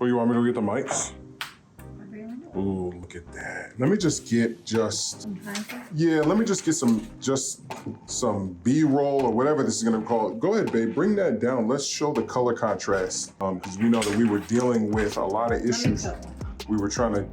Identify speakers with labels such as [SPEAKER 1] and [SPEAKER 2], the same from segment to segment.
[SPEAKER 1] Oh, you want me to get the mics? Ooh, look at that. Let me just get let me just get some B-roll or whatever this is gonna be called. Go ahead, babe, bring that down. Let's show the color contrast because we know that we were dealing with a lot of issues. We were trying to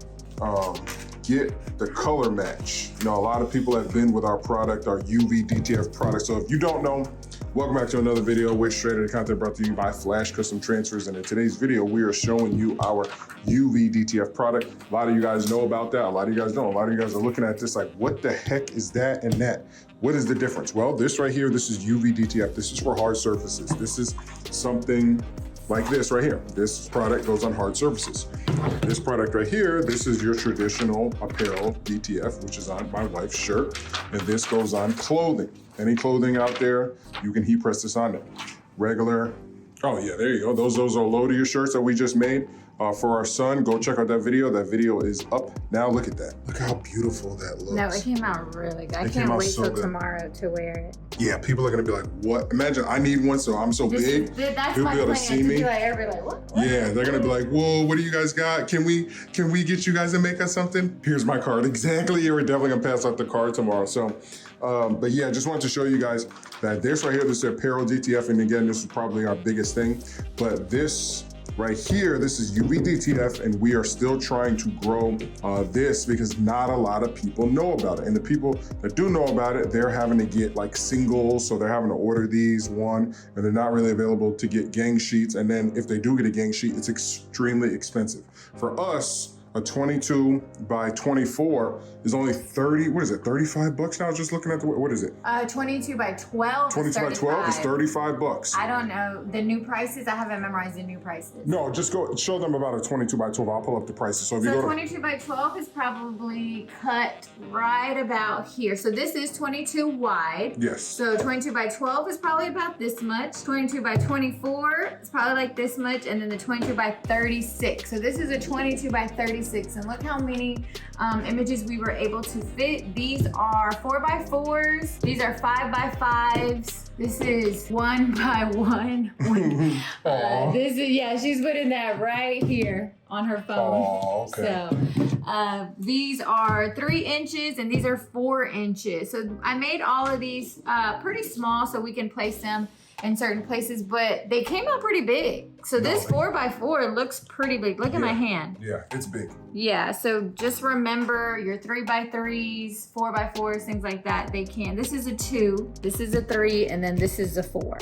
[SPEAKER 1] get the color match. You know, a lot of people have been with our product, our Uvdtf product. So if you don't know, welcome back to another video with straight content brought to you by Flash Custom Transfers. And in today's video, we are showing you our Uvdtf product. A lot of you guys know about that. A lot of you guys don't. A lot of you guys are looking at this like, what the heck is that and that? What is the difference? Well, this right here, this is Uvdtf. This is for hard surfaces. This is something like this right here. This product goes on hard surfaces. This product right here, this is your traditional apparel DTF, which is on my wife's shirt. And this goes on clothing. Any clothing out there, you can heat press this on there. Regular, oh yeah, there you go. Those are a load of your shirts that we just made for our son. Go check out that video. That video is up now. Look at that. Look how beautiful that looks.
[SPEAKER 2] No, it came out really good. I can't wait till tomorrow to wear it.
[SPEAKER 1] Yeah, people are gonna be like, what? Imagine I need one, so I'm so big.
[SPEAKER 2] That's
[SPEAKER 1] You'll
[SPEAKER 2] my
[SPEAKER 1] be able to
[SPEAKER 2] plan,
[SPEAKER 1] see me.
[SPEAKER 2] be like, everybody like, what?
[SPEAKER 1] Yeah, they're gonna be like, whoa, what do you guys got? Can we get you guys to make us something? Here's my card. Exactly, we're definitely gonna pass out the card tomorrow. So, but yeah, just wanted to show you guys that this right here, this is apparel DTF, and again, this is probably our biggest thing. But this right here, this is Uvdtf, and we are still trying to grow this because not a lot of people know about it. And the people that do know about it, they're having to get like singles, so they're having to order these one, and they're not really available to get gang sheets. And then if they do get a gang sheet, it's extremely expensive. For us, a 22 by 24 is only 35 bucks now? I was just looking at what is it?
[SPEAKER 2] 22 by 12
[SPEAKER 1] 22 by 12 is 35 bucks.
[SPEAKER 2] I don't know the new prices. I haven't memorized the new prices.
[SPEAKER 1] No, just go show them about a 22 by 12. I'll pull up the prices. So if you go
[SPEAKER 2] 22 by 12 is probably cut right about here. So this is 22 wide.
[SPEAKER 1] Yes.
[SPEAKER 2] So 22 by 12 is probably about this much. 22 by 24 is probably like this much. And then the 22 by 36. So this is a 22 by 36. And look how many images we were able to fit. These are 4x4s. These are 5x5s. This is 1x1. This is, yeah, she's putting that right here on her phone.
[SPEAKER 1] Oh, okay.
[SPEAKER 2] So these are 3 inches and these are 4 inches. So I made all of these pretty small so we can place them in certain places, but they came out pretty big. So this 4x4 looks pretty big. Look at my hand.
[SPEAKER 1] Yeah, it's big.
[SPEAKER 2] Yeah, so just remember your 3x3s, 4x4s, things like that. They can. This is a 2, this is a 3, and then this is a 4.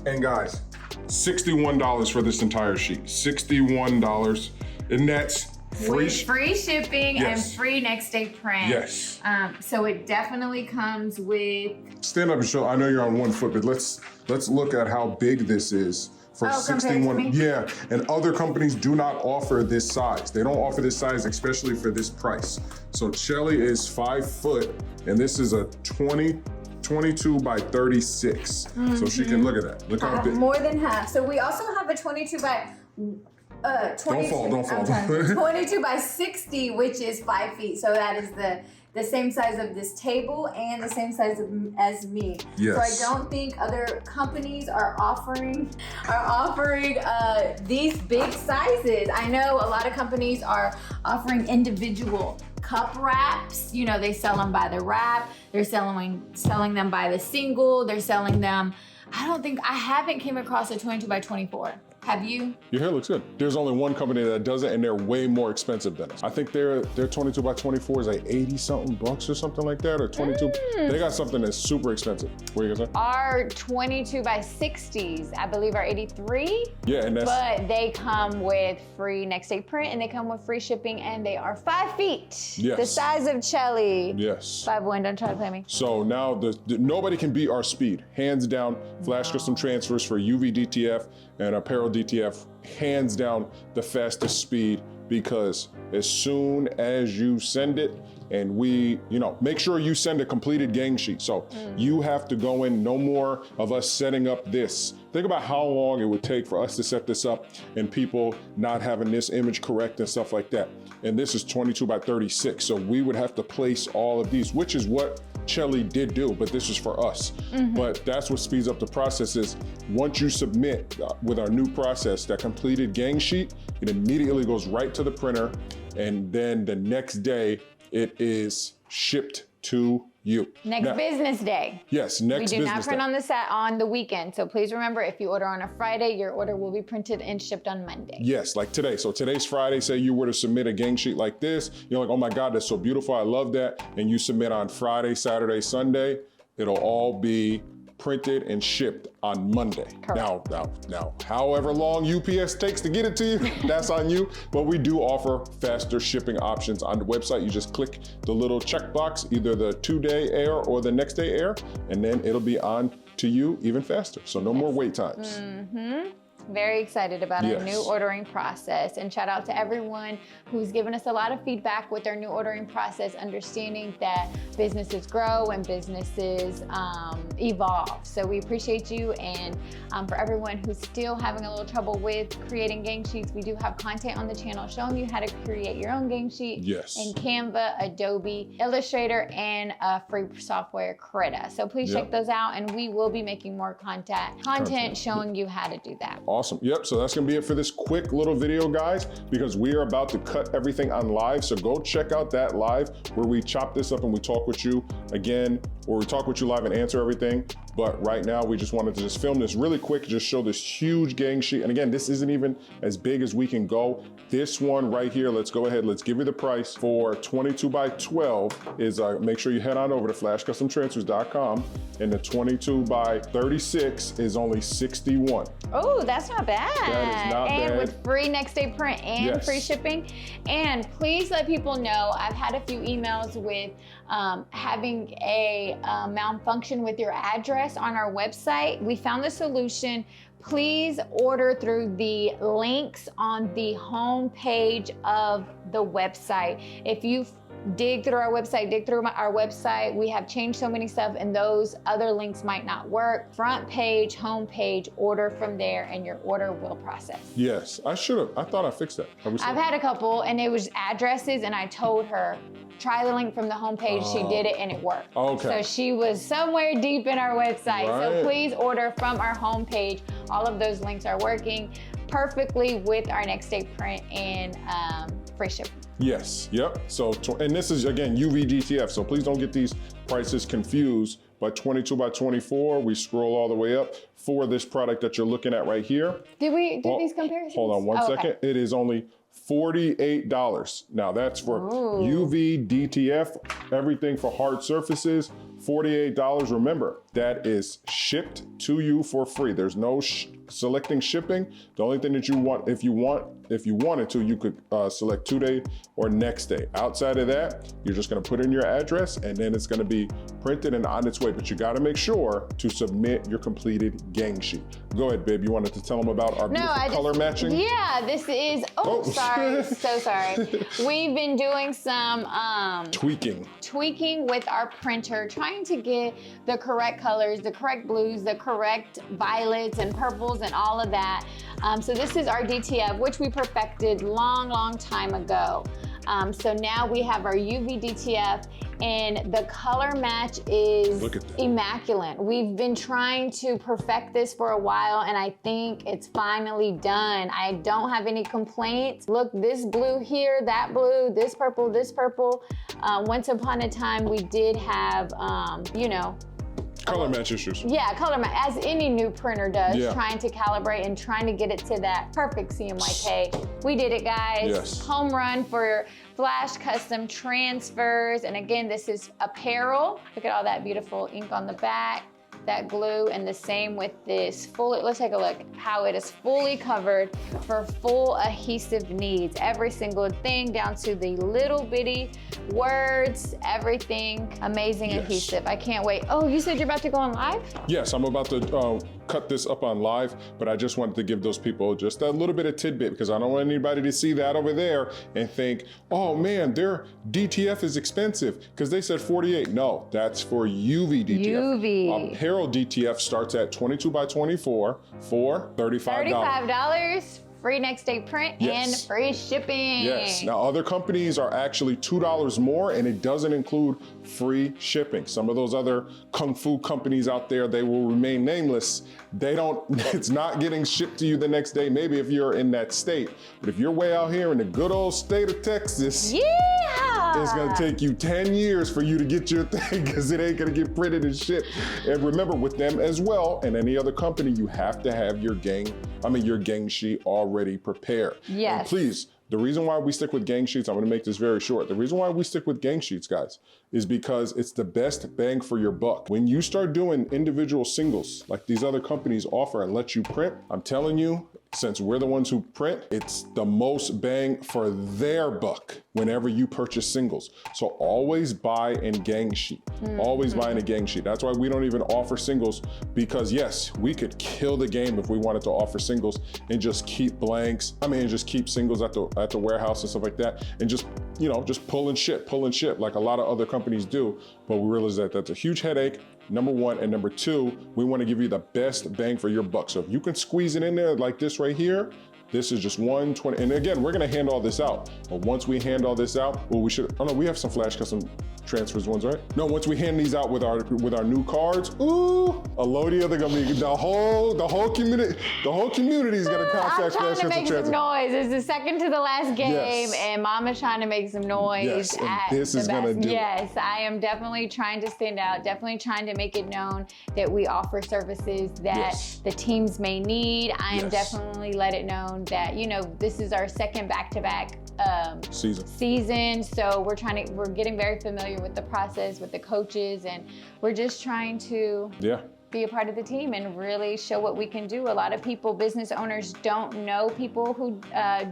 [SPEAKER 1] And guys, $61 for this entire sheet. $61, and that's free
[SPEAKER 2] shipping and free next day print.
[SPEAKER 1] Yes.
[SPEAKER 2] So it definitely comes with.
[SPEAKER 1] Stand up and show. I know you're on one foot, but let's look at how big this is for 61. Yeah, and other companies do not offer this size. They don't offer this size, especially for this price. So Shelly is 5 foot, and this is a 22 by 36. So she can look at that. Look how big.
[SPEAKER 2] More than half. So we also have a 22 by. 22,
[SPEAKER 1] don't fall.
[SPEAKER 2] 22 by 60, which is 5 feet. So that is the same size of this table and the same size as me.
[SPEAKER 1] Yes.
[SPEAKER 2] So I don't think other companies are offering these big sizes. I know a lot of companies are offering individual cup wraps. You know, they sell them by the wrap. They're selling them by the single. They're selling them. I haven't came across a 22 by 24. Have you?
[SPEAKER 1] Your hair looks good. There's only one company that does it, and they're way more expensive than us. I think their 22 by 24 is like 80 something bucks or something like that, or 22. They got something that's super expensive. What are you gonna say?
[SPEAKER 3] Our 22 by 60s, I believe, are 83.
[SPEAKER 1] Yeah, and that's.
[SPEAKER 3] But they come with free next day print, and they come with free shipping, and they are 5 feet.
[SPEAKER 1] Yes.
[SPEAKER 3] The size of Chelly.
[SPEAKER 1] Yes.
[SPEAKER 3] 5'1", don't try to play me.
[SPEAKER 1] So now nobody can beat our speed. Hands down, Flash Custom Transfers for Uvdtf and apparel DTF, hands down the fastest speed, because as soon as you send it, and we, make sure you send a completed gang sheet. So you have to go in, no more of us setting up this. Think about how long it would take for us to set this up and people not having this image correct and stuff like that. And this is 22 by 36. So we would have to place all of these, which is what Chelly did do, but this is for us. But that's what speeds up the process is once you submit with our new process, that completed gang sheet, it immediately goes right to the printer. And then the next day it is shipped to you.
[SPEAKER 3] Next business day.
[SPEAKER 1] Yes, next business day.
[SPEAKER 3] We do not print on the weekend. So please remember, if you order on a Friday, your order will be printed and shipped on Monday.
[SPEAKER 1] Yes, like today. So today's Friday, say you were to submit a gang sheet like this, you're like, oh my God, that's so beautiful, I love that. And you submit on Friday, Saturday, Sunday, it'll all be printed and shipped on Monday.
[SPEAKER 3] Correct.
[SPEAKER 1] Now, however long UPS takes to get it to you, that's on you. But we do offer faster shipping options on the website. You just click the little checkbox, either the 2-day air or the next day air, and then it'll be on to you even faster. So no more wait times.
[SPEAKER 3] Very excited about our new ordering process, and shout out to everyone who's given us a lot of feedback with our new ordering process, understanding that businesses grow and businesses evolve. So we appreciate you, and for everyone who's still having a little trouble with creating gang sheets, we do have content on the channel showing you how to create your own gang sheet in Canva, Adobe, Illustrator, and free software Krita. So please check those out, and we will be making more content showing you how to do that.
[SPEAKER 1] Awesome. Yep. So that's going to be it for this quick little video, guys, because we are about to cut everything on live. So go check out that live where we chop this up and we talk with you again, or we talk with you live and answer everything. But right now we just wanted to just film this really quick, just show this huge gang sheet. And again, this isn't even as big as we can go. This one right here, let's go ahead, let's give you the price for 22 by 12 is, make sure you head on over to flashcustomtransfers.com, and the 22 by 36 is only 61.
[SPEAKER 3] Oh, that's not bad.
[SPEAKER 1] That is not bad.
[SPEAKER 3] And with free next day print and free shipping. And please let people know, I've had a few emails with having a malfunction with your address on our website. We found the solution. Please order through the links on the home page of the website. If you dig through our website, we have changed so many stuff, and those other links might not work. Front page, home page, order from there, and your order will process.
[SPEAKER 1] Yes, I thought I fixed that.
[SPEAKER 3] I've had a couple, and it was addresses, and I told her, try the link from the home page. She did it, and it worked.
[SPEAKER 1] Okay.
[SPEAKER 3] So she was somewhere deep in our website. So please order from our home page. All of those links are working perfectly with our next day print and free shipping.
[SPEAKER 1] Yes, yep. So, and this is again Uvdtf, so please don't get these prices confused. But 22 by 24, we scroll all the way up for this product that you're looking at right here.
[SPEAKER 3] Did we do these comparisons?
[SPEAKER 1] Hold on one second. It is only $48. Now that's for Uvdtf, everything for hard surfaces, $48. Remember, that is shipped to you for free. There's no selecting shipping. The only thing that you want, if you wanted to, you could select 2-day or next day. Outside of that, you're just gonna put in your address, and then it's gonna be printed and on its way. But you gotta make sure to submit your completed gang sheet. Go ahead, babe. You wanted to tell them about our beautiful color matching?
[SPEAKER 3] Yeah, this is, sorry, so sorry. We've been doing some tweaking with our printer, trying to get the correct colors, the correct blues, the correct violets and purples and all of that. So this is our DTF, which we perfected long time ago. So now we have our Uvdtf, and the color match is immaculate. We've been trying to perfect this for a while, and I think it's finally done. I don't have any complaints. Look, this blue here, that blue, this purple, this purple. Once upon a time, we did have, you know,
[SPEAKER 1] color match issues.
[SPEAKER 3] Yeah, color match, as any new printer does, trying to calibrate and trying to get it to that perfect CMYK. We did it, guys.
[SPEAKER 1] Yes.
[SPEAKER 3] Home run for Flash Custom Transfers. And again, this is apparel. Look at all that beautiful ink on the back, that glue, and the same with this let's take a look how it is fully covered for full adhesive needs. Every single thing down to the little bitty words, everything, amazing adhesive. I can't wait. Oh, you said you're about to go on live?
[SPEAKER 1] Yes, I'm about to cut this up on live, but I just wanted to give those people just a little bit of tidbit, because I don't want anybody to see that over there and think, oh man, their DTF is expensive because they said 48. No, that's for Uvdtf. Apparel DTF starts at 22 by 24 for $35.
[SPEAKER 3] free next day print and free shipping.
[SPEAKER 1] Yes. Now, other companies are actually $2 more, and it doesn't include free shipping. Some of those other kung fu companies out there, they will remain nameless. They don't, it's not getting shipped to you the next day, maybe if you're in that state. But if you're way out here in the good old state of Texas, it's gonna take you 10 years for you to get your thing, because it ain't gonna get printed and shipped. And remember, with them as well, and any other company, you have to have your gang sheet already prepared.
[SPEAKER 3] Yes.
[SPEAKER 1] And please, the reason why we stick with gang sheets, I'm gonna make this very short. The reason why we stick with gang sheets, guys, is because it's the best bang for your buck. When you start doing individual singles, like these other companies offer and let you print, I'm telling you, since we're the ones who print, it's the most bang for their buck whenever you purchase singles. So always buy in gang sheet. Always buy in a gang sheet. That's why we don't even offer singles, because yes, we could kill the game if we wanted to offer singles and just keep blanks. Just keep singles at the warehouse and stuff like that, and just pull and ship like a lot of other companies do. But we realize that that's a huge headache, number one. And number two, we want to give you the best bang for your buck. So if you can squeeze it in there like this right here, this is just 120. And again, we're gonna hand all this out. But once we hand all this out, well, we have some flash custom transfers ones, right? No, once we hand these out with our new cards, ooh, Alodia, they're gonna be the whole community is gonna contact
[SPEAKER 3] I'm trying
[SPEAKER 1] flash
[SPEAKER 3] to
[SPEAKER 1] custom
[SPEAKER 3] make some
[SPEAKER 1] transfers.
[SPEAKER 3] noise. It's the second to the last game, and Mama's trying to make some noise.
[SPEAKER 1] Yes, and this is gonna do it.
[SPEAKER 3] Yes, I am definitely trying to stand out, definitely trying to make it known that we offer services that the teams may need. I am definitely let it known that, this is our second back-to-back season. So we're getting very familiar with the process, with the coaches, and we're just trying to be a part of the team and really show what we can do. A lot of people, business owners, don't know people who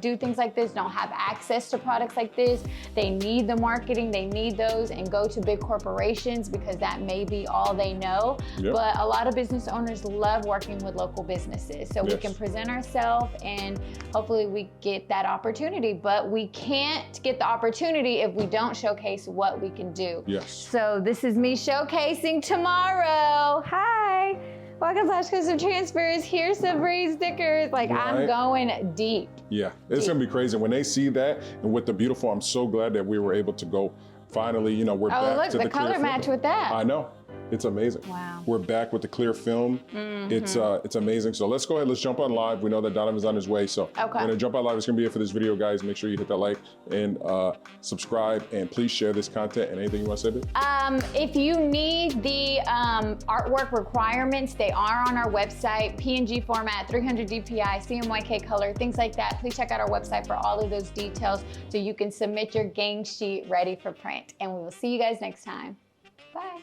[SPEAKER 3] do things like this, don't have access to products like this. They need the marketing, they need those, and go to big corporations because that may be all they know. But a lot of business owners love working with local businesses. So we can present ourselves and hopefully we get that opportunity. But we can't get the opportunity if we don't showcase what we can do. So this is me showcasing tomorrow. Hi. Welcome to Flash Custom Transfers. Here's some free stickers. I'm going deep.
[SPEAKER 1] Yeah, it's gonna be crazy when they see that. And with the beautiful, I'm so glad that we were able to go finally, we're back to the
[SPEAKER 3] color match with that.
[SPEAKER 1] I know. It's amazing.
[SPEAKER 3] Wow.
[SPEAKER 1] We're back with the clear film. It's amazing. So let's go ahead, let's jump on live. We know that Donovan's on his way. So we're gonna jump on live. It's gonna be it for this video, guys. Make sure you hit that like and subscribe, and please share this content. And anything you want to say, babe?
[SPEAKER 3] If you need the artwork requirements, they are on our website, PNG format, 300 DPI, CMYK color, things like that. Please check out our website for all of those details so you can submit your gang sheet ready for print. And we will see you guys next time. Bye.